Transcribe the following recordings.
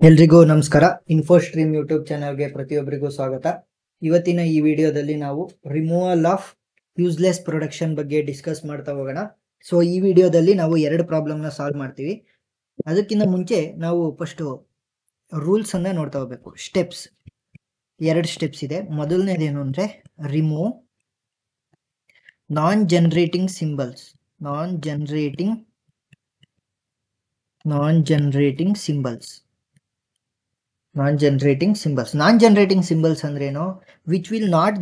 ಎಲ್ರಿಗೂ ನಮಸ್ಕಾರ. ಇನ್ಫೋಸ್ಟ್ರೀಮ್ ಯೂಟ್ಯೂಬ್ ಚಾನಲ್ಗೆ ಪ್ರತಿಯೊಬ್ಬರಿಗೂ ಸ್ವಾಗತ. ಇವತ್ತಿನ ಈ ವಿಡಿಯೋದಲ್ಲಿ ನಾವು ರಿಮೂವಲ್ ಆಫ್ ಯೂಸ್ಲೆಸ್ ಪ್ರೊಡಕ್ಷನ್ ಬಗ್ಗೆ ಡಿಸ್ಕಸ್ ಮಾಡ್ತಾ ಹೋಗೋಣ. ಸೊ ಈ ವಿಡಿಯೋದಲ್ಲಿ ನಾವು ಎರಡು ಪ್ರಾಬ್ಲಮ್ನ ಸಾಲ್ವ್ ಮಾಡ್ತೀವಿ. ಅದಕ್ಕಿಂತ ಮುಂಚೆ ನಾವು ಫಸ್ಟ್ ರೂಲ್ಸ್ ಅನ್ನ ನೋಡ್ತಾ ಹೋಗ್ಬೇಕು. ಸ್ಟೆಪ್ಸ್, ಎರಡು ಸ್ಟೆಪ್ಸ್ ಇದೆ. ಮೊದಲನೇದೇನು ಅಂದ್ರೆ ರಿಮೂವ್ ನಾನ್ ಜನರೇಟಿಂಗ್ ಸಿಂಬಲ್ಸ್. ನಾನ್ ಜನರೇಟಿಂಗ್ ಸಿಂಬಲ್ಸ್ ಅಂದ್ರೇನು? which will not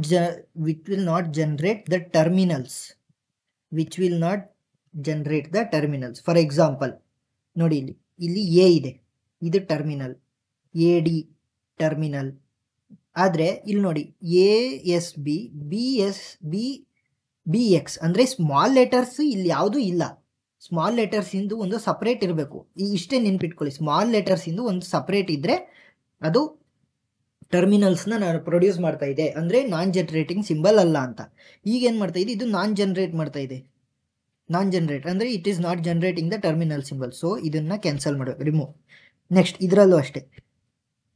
generate the terminals. For example ನೋಡಿ, ಇಲ್ಲಿ ಎ ಇದೆ, ಇದು ಟರ್ಮಿನಲ್, ಎ ಡಿ ಟರ್ಮಿನಲ್. ಆದ್ರೆ ಇಲ್ಲಿ ನೋಡಿ A S B, B X ಅಂದ್ರೆ ಸ್ಮಾಲ್ ಲೆಟರ್ಸ್ ಇಲ್ಲಿ ಯಾವುದು ಇಲ್ಲ. ಸ್ಮಾಲ್ ಲೆಟರ್ಸ್ ಇಂದು ಒಂದು ಸಪರೇಟ್ ಇರಬೇಕು. ಇಷ್ಟೇ ನೆನ್ಪಿಟ್ಕೊಳ್ಳಿ, ಸ್ಮಾಲ್ ಲೆಟರ್ಸ್ ಇಂದು ಒಂದು ಸಪರೇಟ್ ಇದ್ರೆ ಅದು ಟರ್ಮಿನಲ್ಸ್ ನಾನು ಪ್ರೊಡ್ಯೂಸ್ ಮಾಡ್ತಾ ಇದೆ, ಅಂದ್ರೆ ನಾನ್ ಜನರೇಟಿಂಗ್ ಸಿಂಬಲ್ ಅಲ್ಲ ಅಂತ. ಈಗ ಏನ್ ಮಾಡ್ತಾ ಇದೆ, ಇದು ನಾನ್ ಜನರೇಟ್ ಮಾಡ್ತಾ ಇದೆ. ನಾನ್ ಜನರೇಟ್ ಅಂದ್ರೆ it is not generating the terminal symbol. So ಇದನ್ನ ಕ್ಯಾನ್ಸಲ್ ಮಾಡಬೇಕು, ರಿಮೂವ್. ನೆಕ್ಸ್ಟ್ ಇದರಲ್ಲೂ ಅಷ್ಟೇ,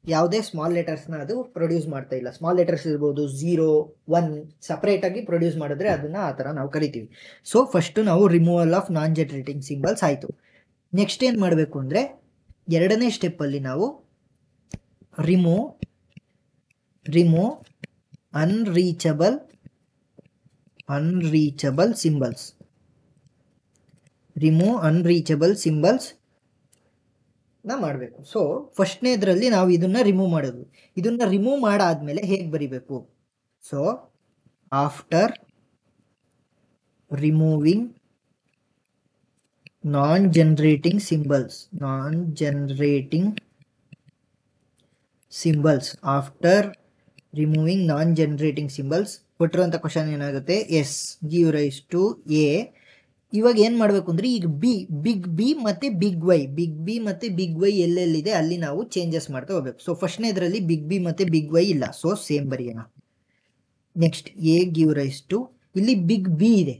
ಯಾವುದೇ ಸ್ಮಾಲ್ ಲೆಟರ್ಸ್ನ ಅದು ಪ್ರೊಡ್ಯೂಸ್ ಮಾಡ್ತಾ ಇಲ್ಲ. ಸ್ಮಾಲ್ ಲೆಟರ್ಸ್ ಇರ್ಬೋದು, 0, 1 ಸಪರೇಟ್ ಆಗಿ ಪ್ರೊಡ್ಯೂಸ್ ಮಾಡಿದ್ರೆ ಅದನ್ನ ಆ ಥರ ನಾವು ಕರಿತೀವಿ. ಸೊ ಫಸ್ಟ್ ನಾವು removal of non generating symbols ಆಯಿತು. ನೆಕ್ಸ್ಟ್ ಏನು ಮಾಡಬೇಕು ಅಂದರೆ, ಎರಡನೇ ಸ್ಟೆಪ್ಪಲ್ಲಿ ನಾವು remove unreachable symbols. Remove unreachable symbols ನ ಮಾಡಬೇಕು. ಸೊ ಫಸ್ಟ್ನೇದ್ರಲ್ಲಿ ನಾವು ಇದನ್ನ ರಿಮೂವ್ ಮಾಡೋದು. ಇದನ್ನ ರಿಮೂವ್ ಮಾಡಾದ್ಮೇಲೆ ಹೇಗೆ ಬರಿಬೇಕು? So after removing non generating symbols ಕೊಟ್ಟಿರುವಂತ ಕ್ವಶನ್ ಏನಾಗುತ್ತೆ, S give rise to A. ಇವಾಗ ಏನ್ ಮಾಡ್ಬೇಕು ಅಂದ್ರೆ, ಈಗ ಬಿಗ್ ಬಿ ಮತ್ತೆ ಬಿಗ್ ವೈ ಎಲ್ಲೆಲ್ಲಿದೆ ಅಲ್ಲಿ ನಾವು ಚೇಂಜಸ್ ಮಾಡ್ತಾ ಹೋಗ್ಬೇಕು. ಸೊ ಫಸ್ಟ್ನೇದ್ರಲ್ಲಿ ಬಿಗ್ ಬಿ ಮತ್ತೆ ಬಿಗ್ ವೈ ಇಲ್ಲ, ಸೊ ಸೇಮ್ ಬರೆಯೋಣ. Next A give rise to, ಇಲ್ಲಿ ಬಿಗ್ ಬಿ ಇದೆ.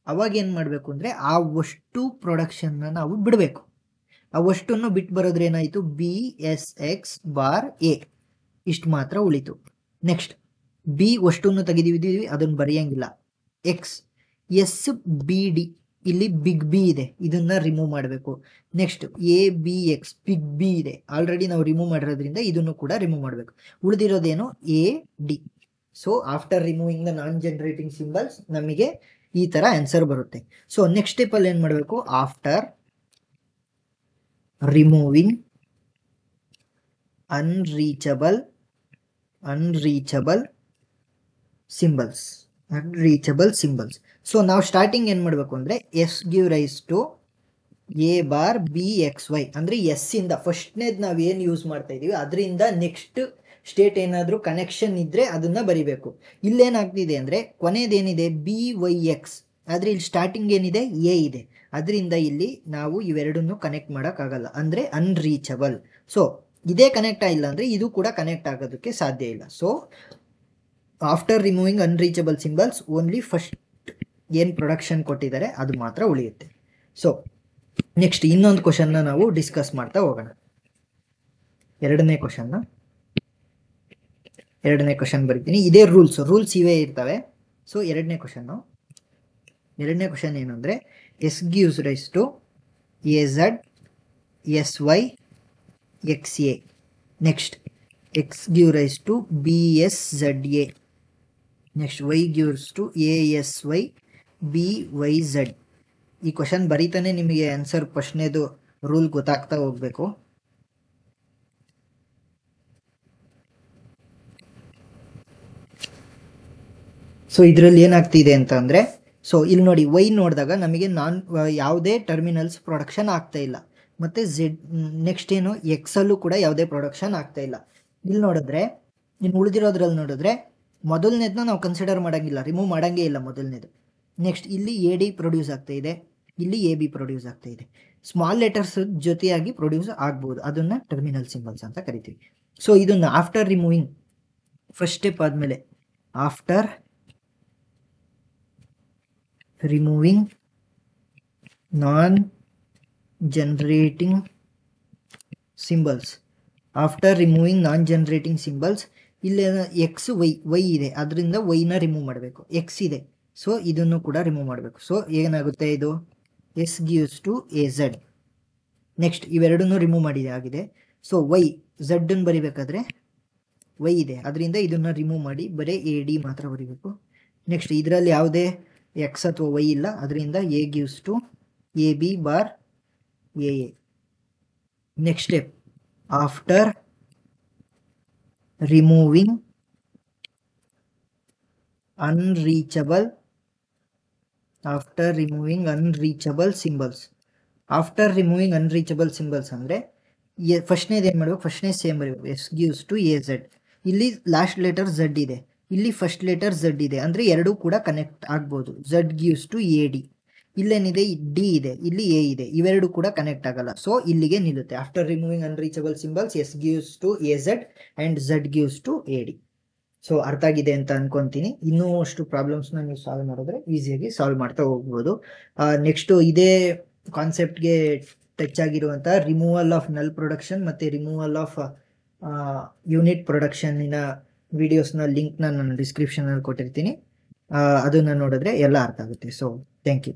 ಅವಾಗ ಏನ್ ಮಾಡ್ಬೇಕು ಅಂದ್ರೆ, ಆ ಅಷ್ಟು ಪ್ರೊಡಕ್ಷನ್ ನಾವು ಬಿಡಬೇಕು. ಆ ಅಷ್ಟನ್ನು ಬಿಟ್ಟು ಬರೋದ್ರೆ ಏನಾಯ್ತು, B S X bar A ಇಷ್ಟು ಮಾತ್ರ ಉಳಿತು. ನೆಕ್ಸ್ಟ್ ಬಿ ಅಷ್ಟನ್ನು ತೆಗೆದಿದ್ದೀವಿ, ಅದನ್ನು ಬರೆಯಂಗಿಲ್ಲ. ಎಕ್ಸ್ ಎಸ್ ಬಿ ಡಿ, ಇಲ್ಲಿ ಬಿಗ್ ಬಿ ಇದೆ, ಇದನ್ನ ರಿಮೂವ್ ಮಾಡಬೇಕು. Next A B X, big B ಇದೆ, ಆಲ್ರೆಡಿ ನಾವು ರಿಮೂವ್ ಮಾಡಿರೋದ್ರಿಂದ ಇದನ್ನು ಕೂಡ ರಿಮೂವ್ ಮಾಡಬೇಕು. ಉಳಿದಿರೋದೇನು, A D. So after removing the non generating symbols ನಮಗೆ ಈ ತರ ಆನ್ಸರ್ ಬರುತ್ತೆ. ಸೊ ನೆಕ್ಸ್ಟ್ ಸ್ಟೆಪ್ ಅಲ್ಲಿ ಏನ್ ಮಾಡಬೇಕು, after removing unreachable symbols. So ನಾವು ಸ್ಟಾರ್ಟಿಂಗ್ ಏನ್ ಮಾಡಬೇಕು ಅಂದ್ರೆ, S give rise to A bar B X Y ಅಂದ್ರೆ ಎಸ್ ಇಂದ ಫಸ್ಟ್ನೇದ್ ನಾವು ಏನು ಯೂಸ್ ಮಾಡ್ತಾ ಇದೀವಿ ಅದರಿಂದ ನೆಕ್ಸ್ಟ್ ಸ್ಟೇಟ್ ಏನಾದರೂ ಕನೆಕ್ಷನ್ ಇದ್ರೆ ಅದನ್ನ ಬರಿಬೇಕು. ಇಲ್ಲೇನಾಗ್ತಿದೆ ಅಂದ್ರೆ, ಕೊನೆದೇನಿದೆ ಬಿ ವೈ ಎಕ್ಸ್, ಆದ್ರೆ ಇಲ್ಲಿ ಸ್ಟಾರ್ಟಿಂಗ್ ಏನಿದೆ ಎ ಇದೆ, ಅದರಿಂದ ಇಲ್ಲಿ ನಾವು ಇವೆರಡನ್ನು ಕನೆಕ್ಟ್ ಮಾಡೋಕ್ಕಾಗಲ್ಲ, ಅಂದ್ರೆ ಅನ್ರೀಚಬಲ್. ಸೊ ಇದೇ ಕನೆಕ್ಟ್ ಆಗಿಲ್ಲ ಅಂದ್ರೆ ಇದು ಕೂಡ ಕನೆಕ್ಟ್ ಆಗೋದಕ್ಕೆ ಸಾಧ್ಯ ಇಲ್ಲ. So after removing unreachable symbols only first ಏನು ಪ್ರೊಡಕ್ಷನ್ ಕೊಟ್ಟಿದ್ದಾರೆ ಅದು ಮಾತ್ರ ಉಳಿಯುತ್ತೆ. ಸೊ ನೆಕ್ಸ್ಟ್ ಇನ್ನೊಂದು ಕ್ವಶನ್ನ ನಾವು ಡಿಸ್ಕಸ್ ಮಾಡ್ತಾ ಹೋಗೋಣ. ಎರಡನೇ ಕ್ವಶನ್ ಬರೀತೀನಿ. ಇದೇ ರೂಲ್ಸ್ ಇವೇ ಇರ್ತವೆ. ಸೊ ಎರಡನೇ ಕ್ವಶನ್ ಏನು ಅಂದರೆ, S gives rise to A Z S Y X A. Next X give rise to B S Z A. Next Y gives to A S Y B Y Z. ಈ question ಬರೀತಾನೆ ನಿಮಗೆ answer ಫಸ್ಟ್ನೇದು rule ಗೊತ್ತಾಗ್ತಾ ಹೋಗ್ಬೇಕು. So ಇದರಲ್ಲಿ ಏನಾಗ್ತಿದೆ ಅಂತ ಅಂದರೆ, so ಇಲ್ಲಿ ನೋಡಿ ವೈ ನೋಡಿದಾಗ ನಮಗೆ ಯಾವುದೇ ಟರ್ಮಿನಲ್ಸ್ ಪ್ರೊಡಕ್ಷನ್ ಆಗ್ತಾ ಇಲ್ಲ. ಮತ್ತು ಝೆಡ್ ನೆಕ್ಸ್ಟ್ ಏನು ಎಕ್ಸಲ್ಲೂ ಕೂಡ ಯಾವುದೇ ಪ್ರೊಡಕ್ಷನ್ ಆಗ್ತಾ ಇಲ್ಲ. ಇಲ್ಲಿ ನೋಡಿದ್ರೆ, ಇನ್ನು ಉಳಿದಿರೋದ್ರಲ್ಲಿ ನೋಡಿದ್ರೆ ಮೊದಲನೇದನ್ನ ನಾವು ಕನ್ಸಿಡರ್ ಮಾಡೋಂಗಿಲ್ಲ, ರಿಮೂವ್ ಮಾಡೋಂಗೇ ಇಲ್ಲ ಮೊದಲನೇದು. ನೆಕ್ಸ್ಟ್ ಇಲ್ಲಿ ಎ ಡಿ ಪ್ರೊಡ್ಯೂಸ್ ಆಗ್ತಾ ಇದೆ, ಇಲ್ಲಿ ಎ ಬಿ ಪ್ರೊಡ್ಯೂಸ್ ಆಗ್ತಾ ಇದೆ. ಸ್ಮಾಲ್ ಲೆಟರ್ಸ್ ಜೊತೆಯಾಗಿ ಪ್ರೊಡ್ಯೂಸ್ ಆಗ್ಬೋದು, ಅದನ್ನು ಟರ್ಮಿನಲ್ ಸಿಂಬಲ್ಸ್ ಅಂತ ಕರಿತೀವಿ. ಸೊ ಇದನ್ನು ಆಫ್ಟರ್ ರಿಮೂವಿಂಗ್ ಫಸ್ಟ್ ಸ್ಟೆಪ್ ಆದಮೇಲೆ, after removing non generating symbols after removing non generating symbols. ಇಲ್ಲಿ ಎಕ್ಸ್ ವೈ ಇದೆ, ಅದರಿಂದ ವೈನ ರಿಮೂವ್ ಮಾಡಬೇಕು. ಎಕ್ಸ್ ಇದೆ, ಸೊ ಇದನ್ನು ಕೂಡ ರಿಮೂವ್ ಮಾಡಬೇಕು. ಸೊ ಏನಾಗುತ್ತೆ ಇದು S gives to A Z. Next ಇವೆರಡನ್ನೂ ರಿಮೂವ್ ಮಾಡಿ ಆಗಿದೆ. ಸೊ ವೈ ಝಡ್ಡನ್ನು ಬರಿಬೇಕಾದ್ರೆ ವೈ ಇದೆ, ಅದರಿಂದ ಇದನ್ನು ರಿಮೂವ್ ಮಾಡಿ ಬರೀ ಎ ಡಿ ಮಾತ್ರ ಬರಿಬೇಕು. ನೆಕ್ಸ್ಟ್ ಇದರಲ್ಲಿ ಯಾವುದೇ ಎಕ್ಸ್ ಅಥವಾ ವೈ ಇಲ್ಲ, ಅದರಿಂದ A gives to A B bar A. Next step, after removing unreachable symbols. After removing unreachable symbols ಅಂದರೆ ಫಸ್ಟ್ನೇದು ಏನು ಮಾಡಬೇಕು, ಫಸ್ಟ್ನೇ ಸೇಮ್ ಬರೀಬೇಕು, S gives to A Z. ಇಲ್ಲಿ ಲಾಸ್ಟ್ ಲೆಟರ್ ಝಡ್ ಇದೆ, ಇಲ್ಲಿ ಫಸ್ಟ್ ಲೆಟರ್ ಝಡ್ ಇದೆ, ಅಂದರೆ ಎರಡೂ ಕೂಡ ಕನೆಕ್ಟ್ ಆಗ್ಬೋದು. Z gives to A D. ಇಲ್ಲೇನಿದೆ ಡಿ ಇದೆ, ಇಲ್ಲಿ ಎ ಇದೆ, ಇವೆರಡು ಕೂಡ ಕನೆಕ್ಟ್ ಆಗಲ್ಲ, ಸೊ ಇಲ್ಲಿಗೆ ನಿಲ್ಲುತ್ತೆ. After removing unreachable symbols S gives to A Z and Z gives to A D. So ಅರ್ಥ ಆಗಿದೆ ಅಂತ ಅನ್ಕೊಂತೀನಿ. ಇನ್ನೂ ಅಷ್ಟು ಪ್ರಾಬ್ಲಮ್ಸ್ನ ನೀವು ಸಾಲ್ವ್ ಮಾಡಿದ್ರೆ ಈಸಿಯಾಗಿ ಸಾಲ್ವ್ ಮಾಡ್ತಾ ಹೋಗ್ಬೋದು. ನೆಕ್ಸ್ಟು ಇದೇ ಕಾನ್ಸೆಪ್ಟ್ಗೆ ಟಚ್ ಆಗಿರುವಂಥ ರಿಮೂವಲ್ ಆಫ್ ನಲ್ ಪ್ರೊಡಕ್ಷನ್ ಮತ್ತು ರಿಮೂವಲ್ ಆಫ್ ಯೂನಿಟ್ ಪ್ರೊಡಕ್ಷನ್ನಿನ ವಿಡಿಯೋಸ್ನ ಲಿಂಕ್ನ ನಾನು ಡಿಸ್ಕ್ರಿಪ್ಷನಲ್ಲಿ ಕೊಟ್ಟಿರ್ತೀನಿ. ಅದನ್ನು ನೋಡಿದ್ರೆ ಎಲ್ಲ ಅರ್ಥ ಆಗುತ್ತೆ. So thank you.